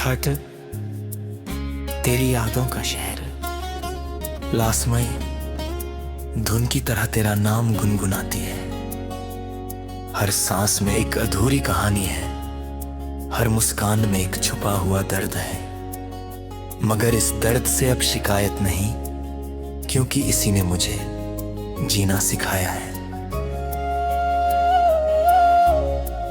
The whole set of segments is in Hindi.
हट, तेरी यादों का शहर, लासमई धुन की तरह तेरा नाम गुनगुनाती है। हर सांस में एक अधूरी कहानी है, हर मुस्कान में एक छुपा हुआ दर्द है। मगर इस दर्द से अब शिकायत नहीं, क्योंकि इसी ने मुझे जीना सिखाया है।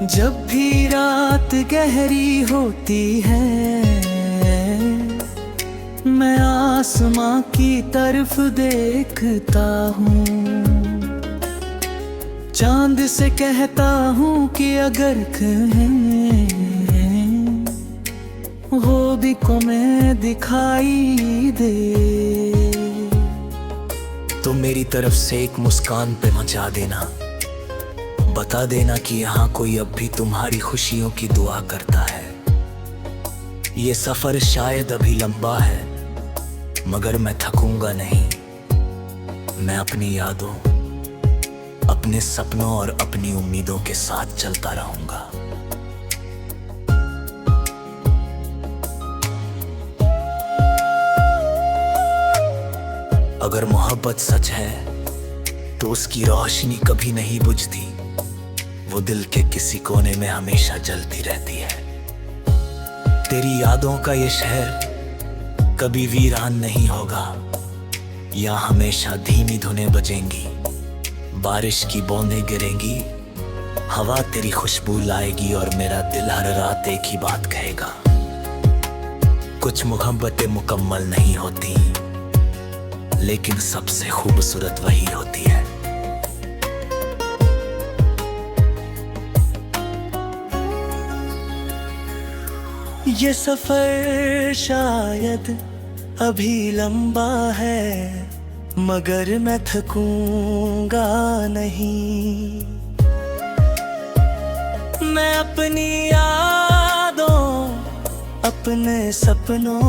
जब भी रात गहरी होती है, मैं आसमां की तरफ देखता हूँ, चांद से कहता हूँ कि अगर कहीं वो भी को मैं दिखाई दे, तो मेरी तरफ से एक मुस्कान पे मचा देना। बता देना कि यहाँ कोई अब भी तुम्हारी खुशियों की दुआ करता है। ये सफर शायद अभी लंबा है, मगर मैं थकूंगा नहीं। मैं अपनी यादों, अपने सपनों और अपनी उम्मीदों के साथ चलता रहूंगा। अगर मोहब्बत सच है तो उसकी रोशनी कभी नहीं बुझती, वो दिल के किसी कोने में हमेशा जलती रहती है। तेरी यादों का ये शहर कभी वीरान नहीं होगा, यहाँ हमेशा धीमी धुनें बजेंगी, बारिश की बूंदें गिरेंगी, हवा तेरी खुशबू लाएगी और मेरा दिल हर रात एक ही बात कहेगा। कुछ मोहब्बतें मुकम्मल नहीं होती, लेकिन सबसे खूबसूरत वही होती है। ये सफर शायद अभी लंबा है, मगर मैं थकूंगा नहीं। मैं अपनी यादों, अपने सपनों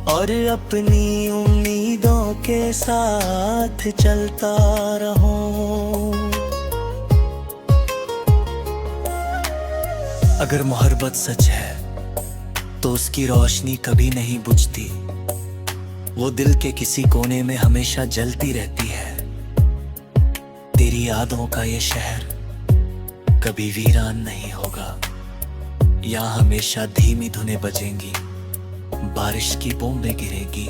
और अपनी उम्मीदों के साथ चलता रहूं। अगर मोहब्बत सच है तो उसकी रोशनी कभी नहीं बुझती, वो दिल के किसी कोने में हमेशा जलती रहती है। तेरी यादों का ये शहर कभी वीरान नहीं होगा, यहाँ हमेशा धीमी धुनें बजेंगी, बारिश की बूंदें गिरेगी,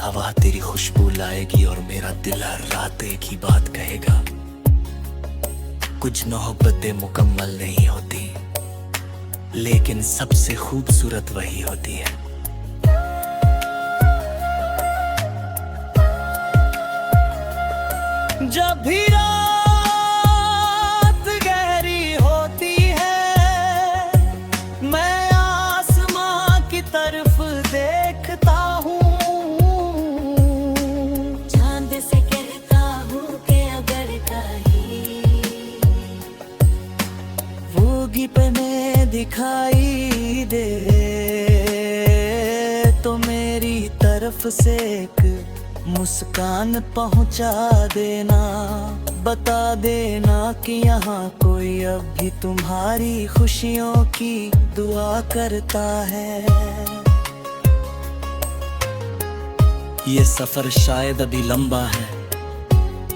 हवा तेरी खुशबू लाएगी और मेरा दिल हर रात एक ही बात कहेगा। कुछ मोहब्बतें मुकम्मल नहीं होती, लेकिन सबसे खूबसूरत वही होती है। जब भी रात गहरी होती है, मैं आसमां की तरफ देखता हूँ, चांद से कहता हूँ कि अगर कहीं वोगी पे मैं दिखाई दे, तो मेरी तरफ से एक मुस्कान पहुंचा देना। बता देना कि यहाँ कोई अब भी तुम्हारी खुशियों की दुआ करता है। ये सफर शायद अभी लंबा है,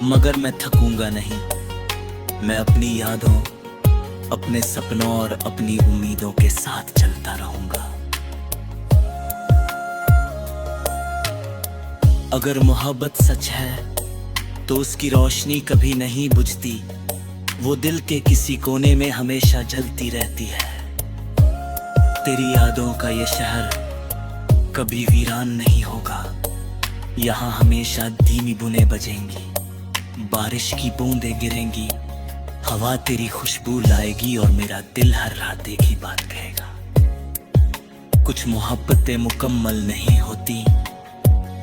मगर मैं थकूंगा नहीं। मैं अपनी यादों, अपने सपनों और अपनी उम्मीदों के साथ चलता रहूंगा। अगर मोहब्बत सच है तो उसकी रोशनी कभी नहीं बुझती, वो दिल के किसी कोने में हमेशा जलती रहती है। तेरी यादों का ये शहर कभी वीरान नहीं होगा, यहाँ हमेशा धीमी बूंदें बजेंगी, बारिश की बूंदें गिरेंगी, हवा तेरी खुशबू लाएगी और मेरा दिल हर रात एक ही बात कहेगा। कुछ मोहब्बतें मुकम्मल नहीं होती,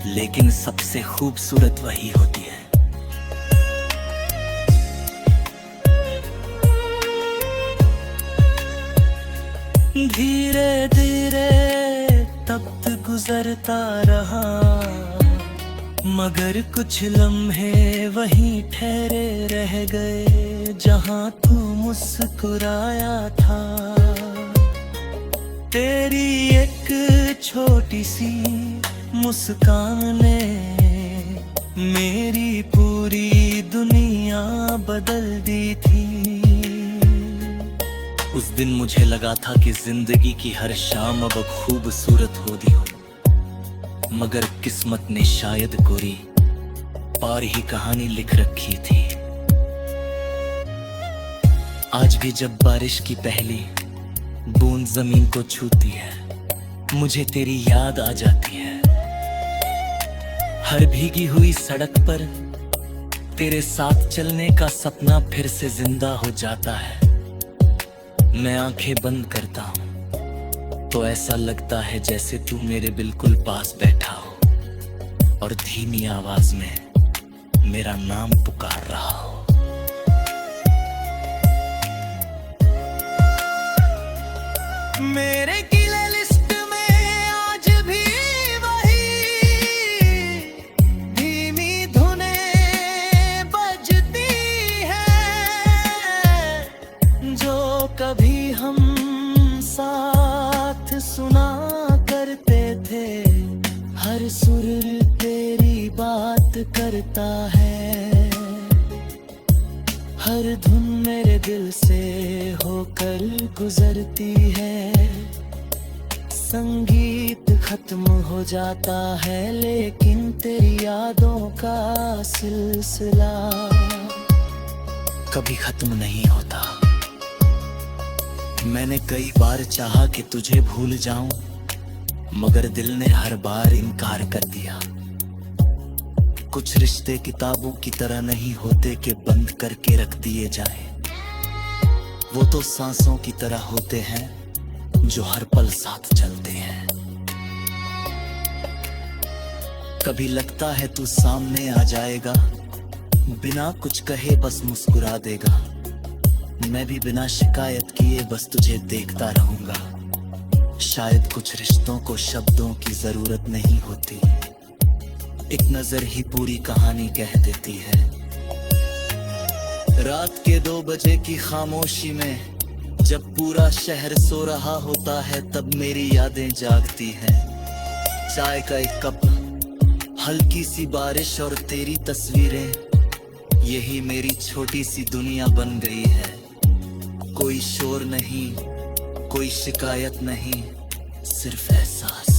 लेकिन सबसे खूबसूरत वही होती है। धीरे धीरे वक्त गुजरता रहा, मगर कुछ लम्हे वहीं ठहरे रह गए जहां तू मुस्कुराया था। तेरी एक छोटी सी मुस्कान ने मेरी पूरी दुनिया बदल दी थी। उस दिन मुझे लगा था कि जिंदगी की हर शाम अब खूबसूरत होती हो, मगर किस्मत ने शायद कोरी पार ही कहानी लिख रखी थी। आज भी जब बारिश की पहली बूंद जमीन को छूती है, मुझे तेरी याद आ जाती है। हर भीगी हुई सड़क पर तेरे साथ चलने का सपना फिर से जिंदा हो जाता है। मैं आंखें बंद करता हूं तो ऐसा लगता है जैसे तू मेरे बिल्कुल पास बैठा हो और धीमी आवाज में मेरा नाम पुकार रहा हो। मेरे गिले लिस्ट में आज भी वही धीमी धुनें बजती है, जो कभी हम साथ सुना करते थे। हर सुर तेरी बात करता है, हर धुन मेरे दिल से होकर गुजरती है। संगीत खत्म हो जाता है लेकिन तेरी यादों का सिलसिला कभी खत्म नहीं होता। मैंने कई बार चाहा कि तुझे भूल जाऊं, मगर दिल ने हर बार इनकार कर दिया। कुछ रिश्ते किताबों की तरह नहीं होते कि बंद करके रख दिए जाएं। वो तो सांसों की तरह होते हैं जो हर पल साथ चलते हैं। कभी लगता है तू सामने आ जाएगा, बिना कुछ कहे बस मुस्कुरा देगा। मैं भी बिना शिकायत किए बस तुझे देखता रहूंगा। शायद कुछ रिश्तों को शब्दों की जरूरत नहीं होती, एक नजर ही पूरी कहानी कह देती है। रात के 2 बजे की खामोशी में जब पूरा शहर सो रहा होता है, तब मेरी यादें जागती हैं। चाय का एक कप, हल्की सी बारिश और तेरी तस्वीरें, यही मेरी छोटी सी दुनिया बन गई है। कोई शोर नहीं, कोई शिकायत नहीं, सिर्फ एहसास।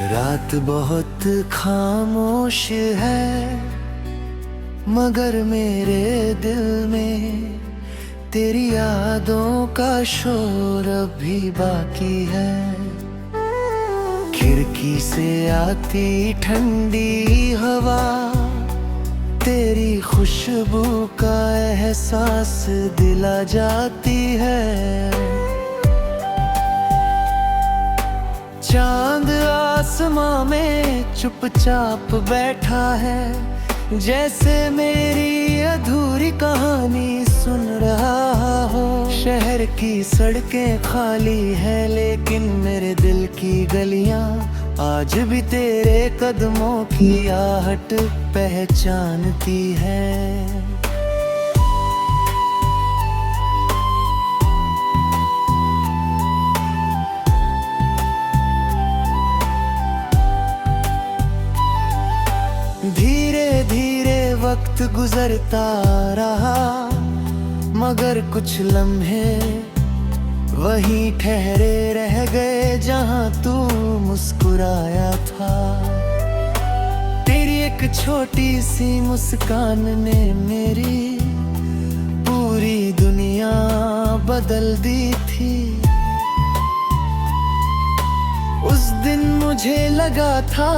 रात बहुत खामोश है, मगर मेरे दिल में तेरी यादों का शोर अभी बाकी है। खिड़की से आती ठंडी हवा, तेरी खुशबू का एहसास दिला जाती है। चांद आसमां में चुपचाप बैठा है, जैसे मेरी अधूरी कहानी सुन रहा हो। शहर की सड़कें खाली है लेकिन मेरे दिल की गलियां आज भी तेरे कदमों की आहट पहचानती है। धीरे धीरे वक्त गुजरता रहा, मगर कुछ लम्हे वहीं ठहरे रह गए जहां तू मुस्कुराया था। तेरी एक छोटी सी मुस्कान ने मेरी पूरी दुनिया बदल दी थी। उस दिन मुझे लगा था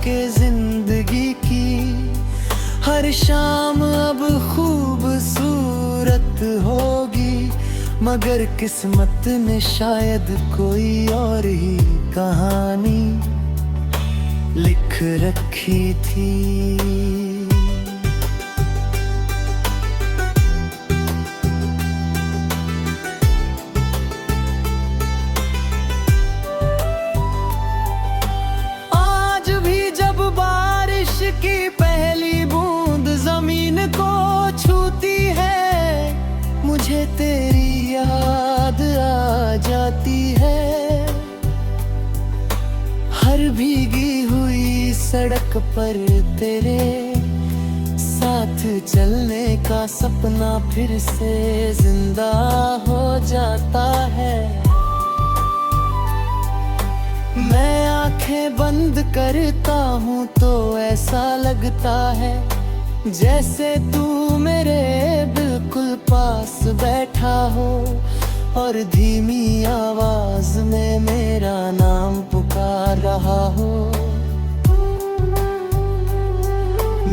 कि जिंदगी की हर शाम अब खूबसूरत होगी, मगर किस्मत ने शायद कोई और ही कहानी लिख रखी थी। मुझे तेरी याद आ जाती है, हर भीगी हुई सड़क पर तेरे साथ चलने का सपना फिर से जिंदा हो जाता है। मैं आंखें बंद करता हूँ तो ऐसा लगता है जैसे तू मेरे बिल्कुल पास बैठा हो और धीमी आवाज में मेरा नाम पुकार रहा हो।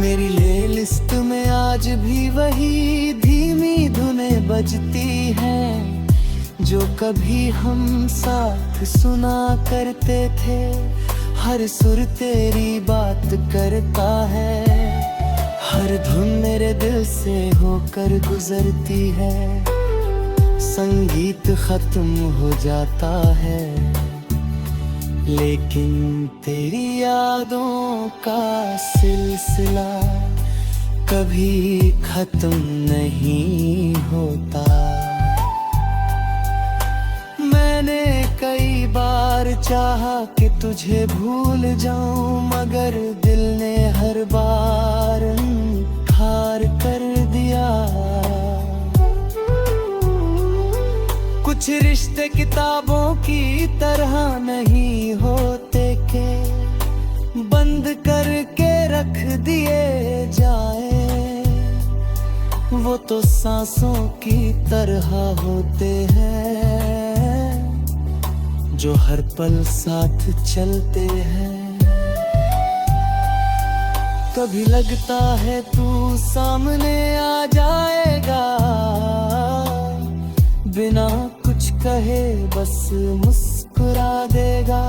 मेरी प्लेलिस्ट में आज भी वही धीमी धुनें बजती हैं जो कभी हम साथ सुना करते थे। हर सुर तेरी बात करता है, हर धुन मेरे दिल से होकर गुजरती है। संगीत खत्म हो जाता है लेकिन तेरी यादों का सिलसिला कभी खत्म नहीं होता। मैंने कई बार चाहा कि तुझे भूल जाऊं मगर दिल ने हर बार इनकार कर दिया। कुछ रिश्ते किताबों की तरह नहीं होते के बंद करके रख दिए जाए, वो तो सांसों की तरह होते हैं जो हर पल साथ चलते हैं। कभी लगता है तू सामने आ जाएगा बिना कुछ कहे बस मुस्कुरा देगा।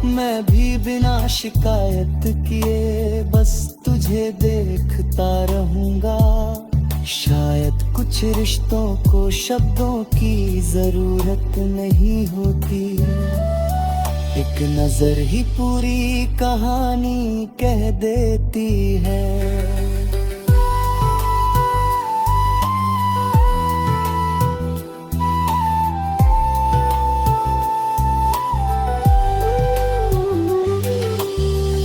मैं भी बिना शिकायत किए बस तुझे देखता रहूंगा। शायद कुछ रिश्तों को शब्दों की जरूरत नहीं होती, एक नजर ही पूरी कहानी कह देती है।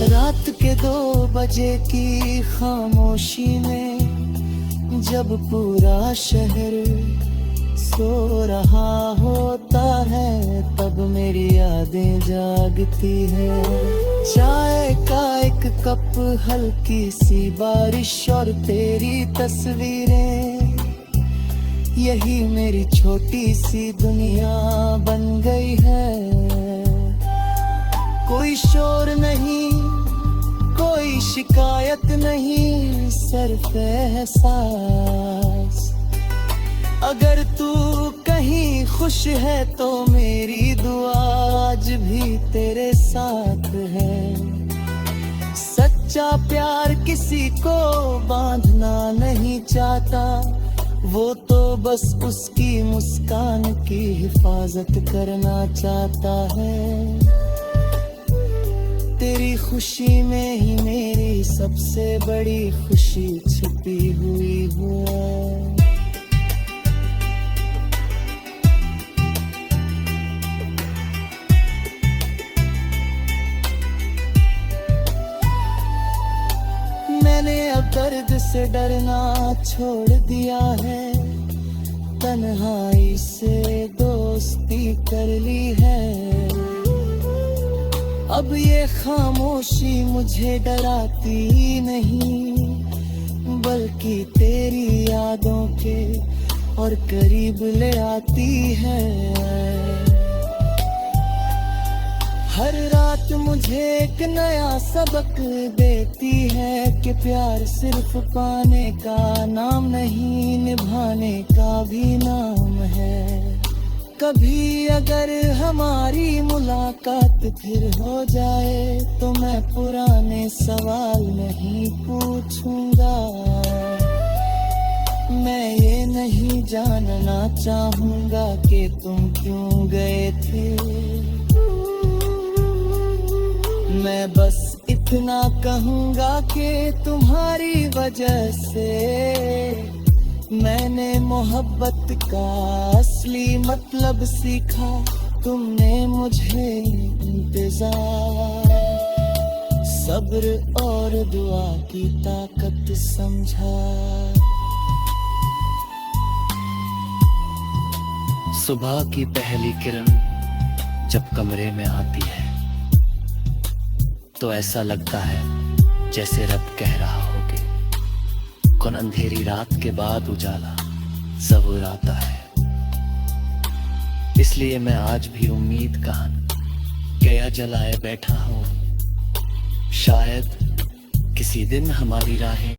रात के 2 बजे की खामोशी में जब पूरा शहर सो रहा होता है तब मेरी यादें जागती है। चाय का एक कप, हल्की सी बारिश और तेरी तस्वीरें, यही मेरी छोटी सी दुनिया बन गई है। कोई शोर नहीं, कोई शिकायत नहीं, सिर्फ एहसास। अगर तू कहीं खुश है तो मेरी दुआ आज भी तेरे साथ है। सच्चा प्यार किसी को बांधना नहीं चाहता, वो तो बस उसकी मुस्कान की हिफाजत करना चाहता है। तेरी खुशी में ही मेरी सबसे बड़ी खुशी छिपी हुई है। मैंने अब दर्द से डरना छोड़ दिया है, तन्हाई से दोस्ती कर ली है। अब ये खामोशी मुझे डराती नहीं बल्कि तेरी यादों के और करीब ले आती है। हर रात मुझे एक नया सबक देती है कि प्यार सिर्फ पाने का नाम नहीं, निभाने का भी नाम है। कभी अगर हमारी मुलाकात फिर हो जाए तो मैं पुराने सवाल नहीं पूछूंगा। मैं ये नहीं जानना चाहूंगा कि तुम क्यों गए थे। मैं बस इतना कहूंगा कि तुम्हारी वजह से मैंने मोहब्बत का असली मतलब सीखा, तुमने मुझे इंतजार, सब्र और दुआ की ताकत समझा। सुबह की पहली किरण जब कमरे में आती है तो ऐसा लगता है जैसे रब कह रहा हो कि कौन अंधेरी रात के बाद उजाला जरूर आता है। इसलिए मैं आज भी उम्मीद का गया जलाए बैठा हूँ, शायद किसी दिन हमारी राहें